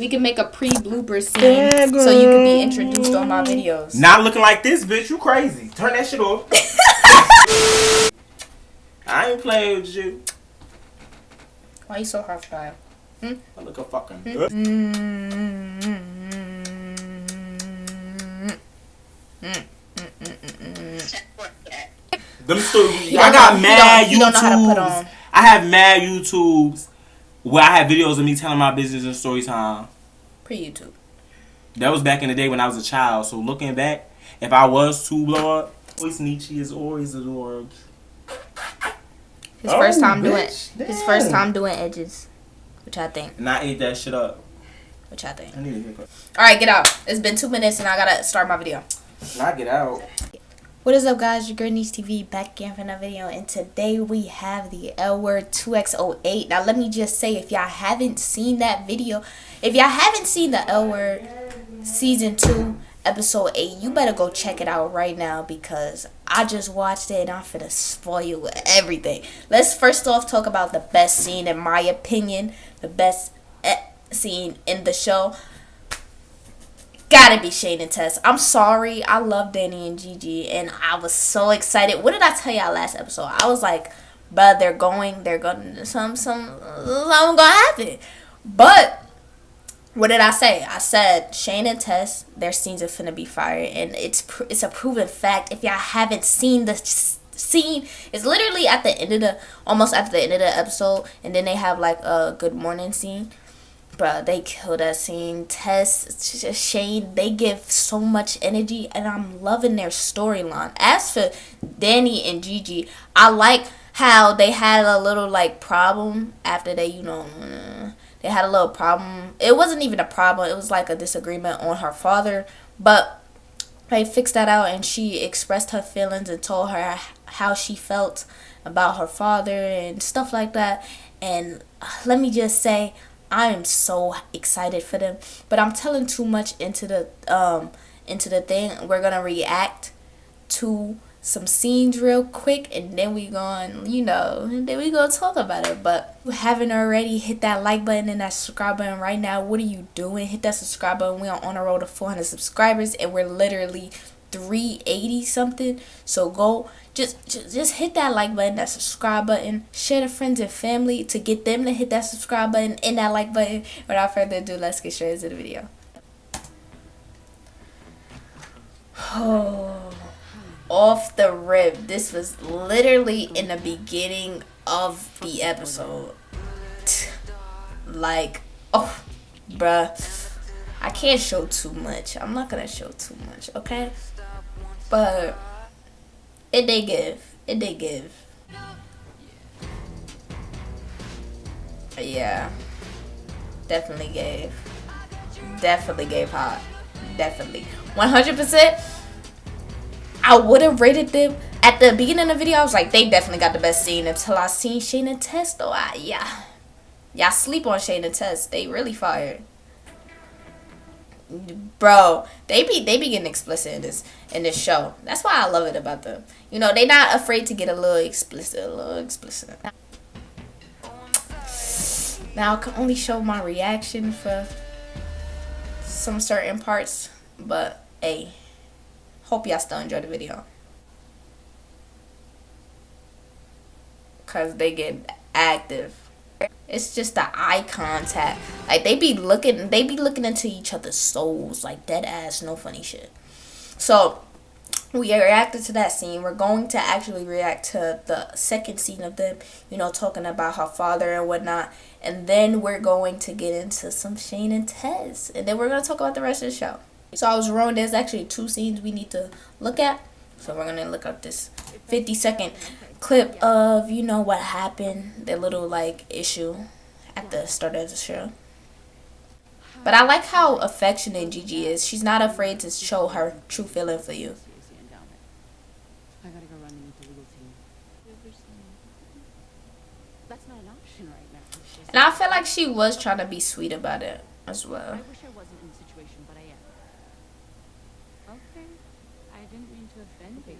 We can make a pre-blooper scene so you can be introduced on my videos. Not looking like this, bitch. You crazy. Turn that shit off. I ain't playing with you. Why you so hostile? I look a fucking Them stories. I got mad YouTubes. You don't know how to put on. I have mad YouTubes where I have videos of me telling my business in story time. Pre-YouTube. That was back in the day when I was a child. So looking back, if I was too blood, always Nietzsche is always adored. His first time doing edges, which I think. And I ate that shit up. Which I think. I need to get All right, get out. It's been 2 minutes and I gotta start my video. Not get out. What is up, guys? Your girl Niche TV back again for another video, and today we have the L Word 2x08. Now let me just say, if y'all haven't seen that video, if y'all haven't seen the L Word season 2 episode 8, you better go check it out right now, because I just watched it and I'm finna spoil you with everything. Let's first off talk about the best scene, in my opinion, the best scene in the show. Gotta be Shane and Tess. I'm sorry. I love Dani and Gigi, and I was so excited. What did I tell y'all last episode? I was like, bruh, they're going, something gonna happen. But what did I say? I said Shane and Tess, their scenes are finna be fire, and it's a proven fact. If y'all haven't seen the scene, it's literally at the end of almost at the end of the episode, and then they have like a good morning scene. Bruh, they kill that scene. Tess, Shane, they give so much energy, and I'm loving their storyline. As for Dani and Gigi, I like how they had a little like problem after they, they had a little problem. It wasn't even a problem. It was like a disagreement on her father, but they fixed that out, and she expressed her feelings and told her how she felt about her father and stuff like that. And let me just say, I am so excited for them, but I'm telling too much into the thing. We're gonna react to some scenes real quick, and then we gonna talk about it. But if you haven't already, hit that like button and that subscribe button right now. What are you doing? Hit that subscribe button. We are on a road to 400 subscribers, and we're literally 380 something. So go just hit that like button, that subscribe button, share to friends and family to get them to hit that subscribe button and that like button. Without further ado, let's get straight into the video. Oh, off the rip, this was literally in the beginning of the episode. Like, oh bruh, I can't show too much. I'm not gonna show too much, okay? But it did give. Yeah, definitely gave hot. Definitely 100%. I would have rated them at the beginning of the video. I was like, they definitely got the best scene, until I seen Shane and Tess though. Y'all sleep on Shane and Tess. They really fired. Bro, they be getting explicit in this show. That's why I love it about them. They not afraid to get a little explicit. Now I can only show my reaction for some certain parts, but hey, hope y'all still enjoy the video, cause they get active. It's just the eye contact. Like they be looking into each other's souls, like dead ass, no funny shit. So we reacted to that scene. We're going to actually react to the second scene of them, talking about her father and whatnot. And then we're going to get into some Shane and Tess. And then we're going to talk about the rest of the show. So I was wrong. There's actually 2 scenes we need to look at. So we're going to look up this 50-second clip of, what happened. The little, issue at the start of the show. But I like how affectionate Gigi is. She's not afraid to show her true feeling for you. I gotta go run into the legal team. That's not an option right now. And I feel like she was trying to be sweet about it as well. I wish I wasn't in the situation, but I am. Okay. I didn't mean to offend you.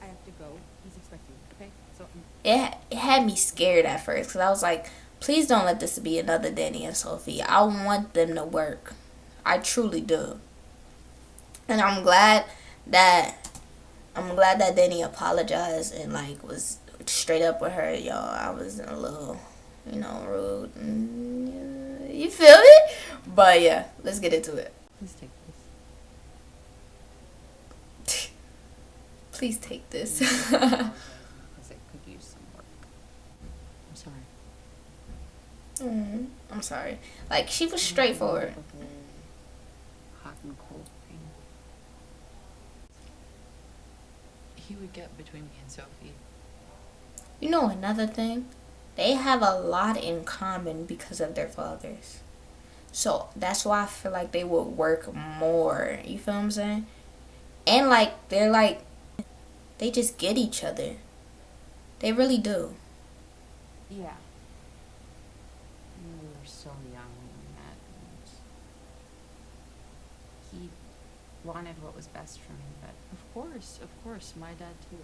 I have to go. He's expecting me. Okay, so It had me scared at first because I was like, please don't let this be another Danny and Sophie. I want them to work. I truly do. And I'm glad that Danny apologized and like was straight up with her. Yo, I was a little, rude. You feel me? But yeah, let's get into it. please take this. Please take this. Because it could use some work. I'm sorry. I'm sorry. Like, she was straightforward. Hot and cold thing. He would get between me and Sophie. You know another thing? They have a lot in common because of their fathers. So that's why I feel like they would work more. You feel what I'm saying? And like they just get each other. They really do. Yeah. We were so young when we met. And he wanted what was best for me, but of course, my dad too.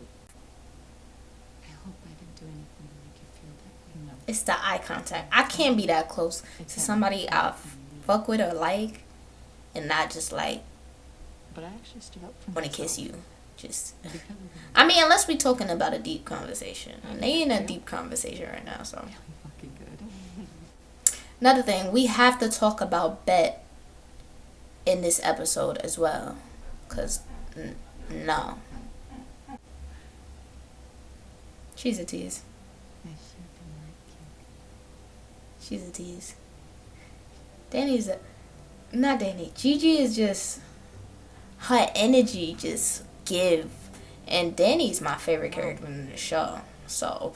I hope I didn't do anything to make you feel that way. No. It's the eye contact. I can't be that close to somebody I fuck with or like and not just like But I actually stood up for want to myself. kiss you. Just, Because of him. I mean, unless we talking about a deep conversation. And they in a deep conversation right now, so. Really fucking good. Another thing, we have to talk about Bette in this episode as well. Because, no. She's a tease. I should be like She's a tease. Not Dani. Gigi is just, her energy just give. And Dani's my favorite character in the show. So,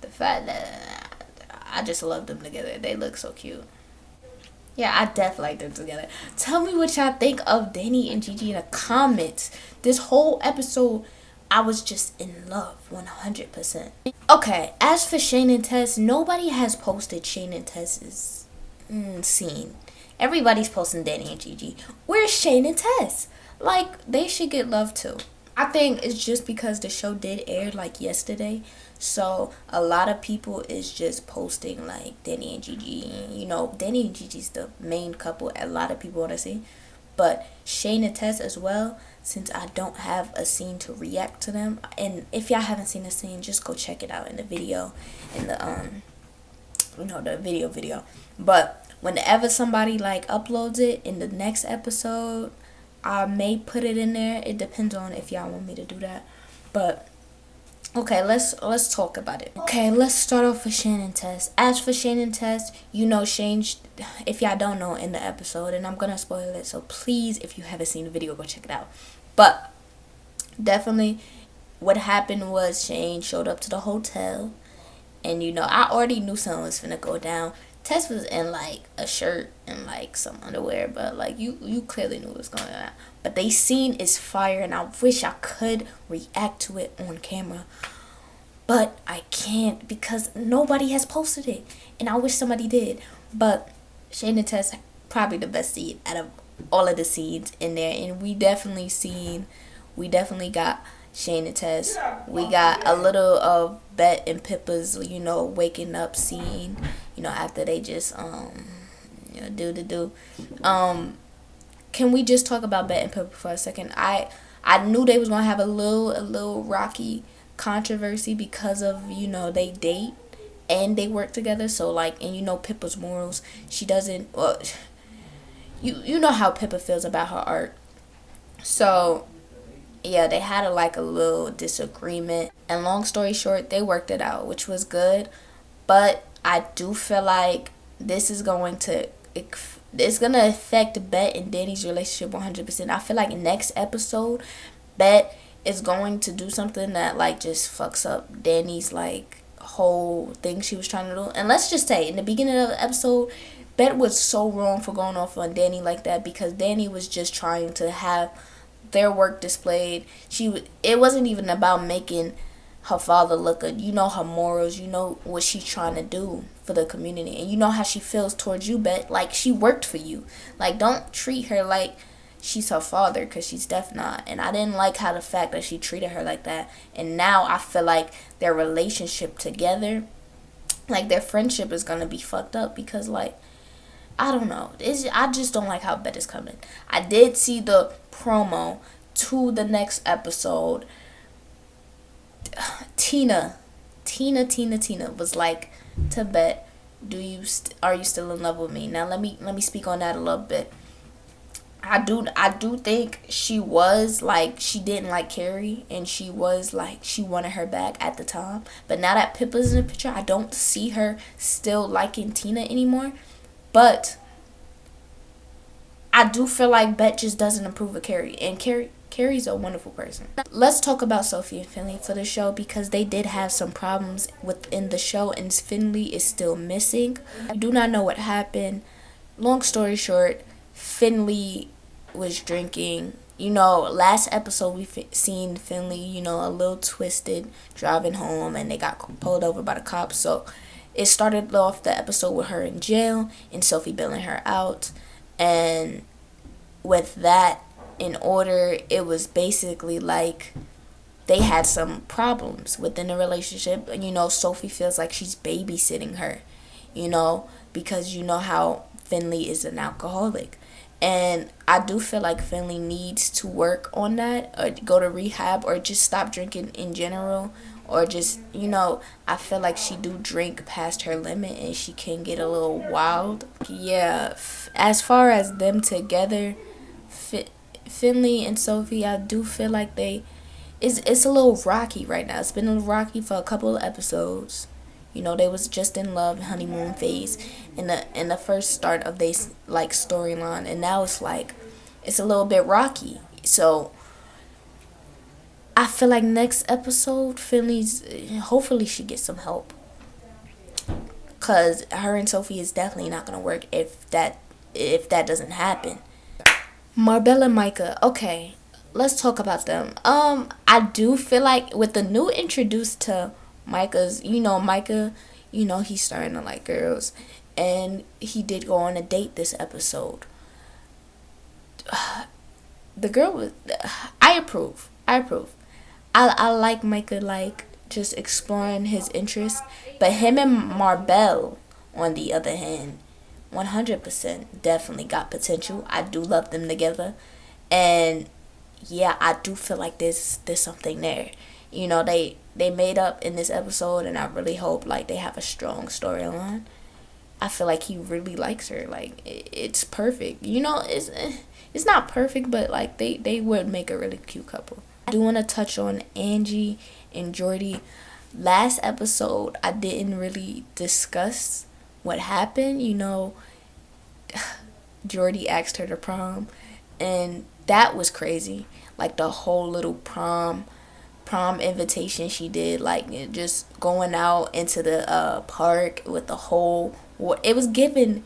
the fact that I just love them together. They look so cute. Yeah, I definitely like them together. Tell me what y'all think of Dani and Gigi in the comments. This whole episode, I was just in love 100%. Okay, as for Shane and Tess, nobody has posted Shane and Tess's scene. Everybody's posting Dani and Gigi. Where's Shane and Tess? Like, they should get love too. I think it's just because the show did air like yesterday. So a lot of people is just posting like Dani and Gigi. You know, Dani and Gigi's the main couple a lot of people want to see. But Shane and Tess as well, since I don't have a scene to react to them. And if y'all haven't seen the scene, just go check it out in the video. In the the video. But whenever somebody like uploads it in the next episode, I may put it in there. It depends on if y'all want me to do that. But okay, let's talk about it. Okay, let's start off with Shane and Tess. As for Shane and Tess, you know Shane, if y'all don't know in the episode, and I'm gonna spoil it, so please, if you haven't seen the video, go check it out. But definitely, what happened was Shane showed up to the hotel, and I already knew something was finna go down. Tess was in like a shirt and like some underwear, but like you clearly knew what was going on. But they scene is fire, and I wish I could react to it on camera, but I can't because nobody has posted it, and I wish somebody did. But Shane and Tess probably the best scene out of all of the scenes in there, and we definitely got Shane and Tess. We got a little of Bette and Pippa's, waking up scene, after they just, do. Can we just talk about Bette and Pippa for a second? I knew they was going to have a little rocky controversy because of, they date and they work together. So, like, and Pippa's morals, she doesn't, well, you know how Pippa feels about her art. So, yeah, they had a little disagreement, and long story short, they worked it out, which was good. But I do feel like this is going to affect Bette and Dani's relationship 100%. I feel like next episode, Bette is going to do something that just fucks up Dani's whole thing she was trying to do. And let's just say in the beginning of the episode, Bette was so wrong for going off on Dani like that, because Dani was just trying to have their work displayed. It wasn't even about making her father look good. Her morals, what she's trying to do for the community, and how she feels towards you, Bette. Like, she worked for you. Like, don't treat her like she's her father, because she's deaf not. And I didn't like how the fact that she treated her like that. And now I feel like their relationship together, like their friendship is gonna be fucked up, because like I don't know. I just don't like how Bet is coming. I did see the promo to the next episode. Tina was like to Bet, are you still in love with me? Now let me speak on that a little bit. I do think she was like, she didn't like Carrie, and she was like, she wanted her back at the time. But now that Pippa's in the picture, I don't see her still liking Tina anymore. But I do feel like Bet just doesn't approve of Carrie, and Carrie's a wonderful person. Let's talk about Sophie and Finley for the show, because they did have some problems within the show, and Finley is still missing. I do not know what happened. Long story short, Finley was drinking. Last episode we seen Finley, a little twisted, driving home, and they got pulled over by the cops. So it started off the episode with her in jail and Sophie bailing her out. And with that in order, it was basically like they had some problems within the relationship. And, Sophie feels like she's babysitting her, because how Finley is an alcoholic. And I do feel like Finley needs to work on that, or go to rehab, or just stop drinking in general, or just, I feel like she do drink past her limit, and she can get a little wild. Yeah, as far as them together, Finley and Sophie, I do feel like it's a little rocky right now. It's been a little rocky for a couple of episodes. They was just in love, honeymoon phase, in the first start of they like storyline, and now it's like it's a little bit rocky. So I feel like next episode, hopefully she gets some help, cause her and Sophie is definitely not gonna work if that doesn't happen. Marbella and Micah, okay, let's talk about them. I do feel like with the new introduced to Micah's, Micah, he's starting to like girls, and he did go on a date this episode. The girl was, I approve. I like Micah, like, just exploring his interests, but him and Marbell, on the other hand, 100% definitely got potential. I do love them together, and yeah, I do feel like there's something there. They made up in this episode, and I really hope like they have a strong storyline. I feel like he really likes her. Like it's perfect. It's not perfect, but like they would make a really cute couple. I do want to touch on Angie and Jordy. Last episode, I didn't really discuss what happened. Jordy asked her to prom, and that was crazy. Like the whole little prom invitation she did, like just going out into the park with the whole, it was given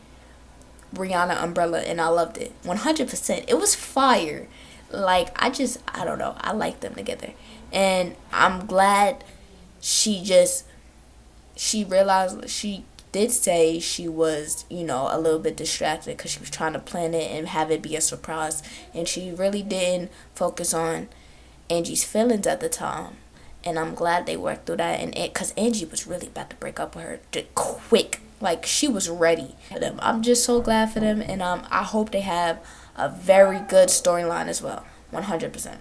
Rihanna Umbrella, and I loved it 100%. It was fire. Like I don't know, I like them together, and I'm glad she realized. She did say she was a little bit distracted because she was trying to plan it and have it be a surprise, and she really didn't focus on Angie's feelings at the time. And I'm glad they worked through that, and because Angie was really about to break up with her quick. Like she was ready for them. I'm just so glad for them, and I hope they have a very good storyline as well. 100%.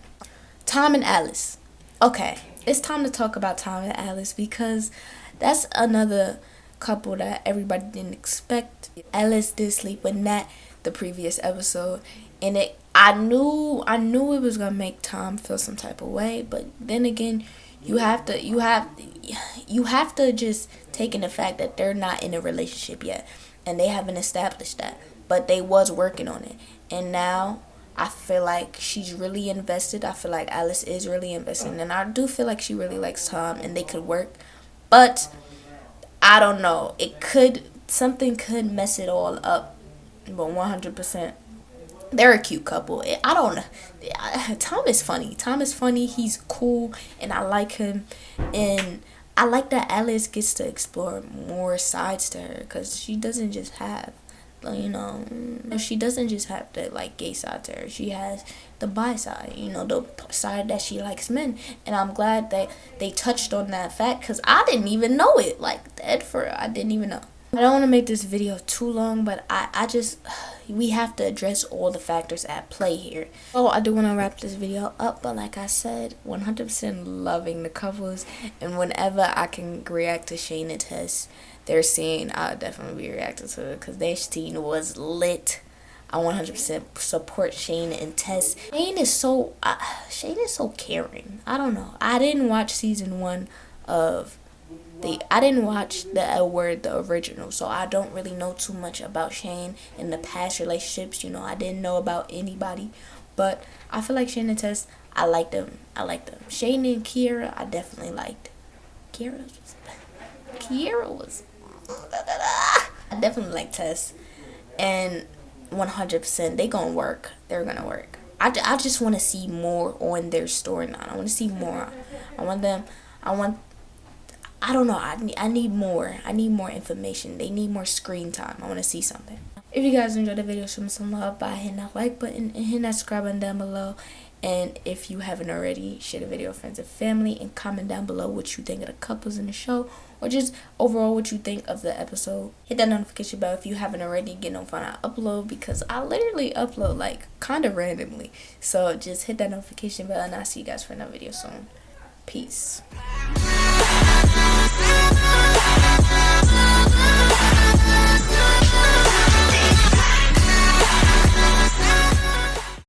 Tom and Alice. Okay, it's time to talk about Tom and Alice, because that's another couple that everybody didn't expect. Alice did sleep with Nat the previous episode, and I knew it was gonna make Tom feel some type of way, but then again, you have to just take in the fact that they're not in a relationship yet, and they haven't established that, but they was working on it, and now I feel like she's really invested. I feel like Alice is really invested, and I do feel like she really likes Tom, and they could work, but I don't know. Something could mess it all up, but 100%. They're a cute couple. I don't know. Tom is funny. He's cool, and I like him. And I like that Alice gets to explore more sides to her, because she doesn't just have you know, she doesn't just have the like gay side to her. She has the bi side, you know, the side that she likes men. And I'm glad that they touched on that fact, because I didn't even know it. Like, dead for real, I didn't even know. I don't want to make this video too long, but I just, we have to address all the factors at play here. So I do want to wrap this video up, but like I said, 100% loving the couples, and whenever I can react to Shane and Tess, their scene, I'll definitely be reacting to it, because their scene was lit. I 100% support Shane and Tess. Shane is so caring. I don't know. I didn't watch season 1 of I didn't watch the L Word, the original, so I don't really know too much about Shane in the past relationships. You know, I didn't know about anybody, but I feel like Shane and Tess, I liked them. Shane and Kiera, I definitely liked. Kiera was I definitely like Tess, and 100% they gonna work. They're gonna work. I just want to see more on their storyline. I want to see more. I don't know. I need more. I need more information. They need more screen time. I want to see something. If you guys enjoyed the video, show me some love by hitting that like button and hitting that subscribe button down below. And if you haven't already, share the video with friends and family, and comment down below what you think of the couples in the show, or just overall what you think of the episode. Hit that notification bell if you haven't already, get notified I upload, because I literally upload like kind of randomly. So just hit that notification bell, and I'll see you guys for another video soon. Peace.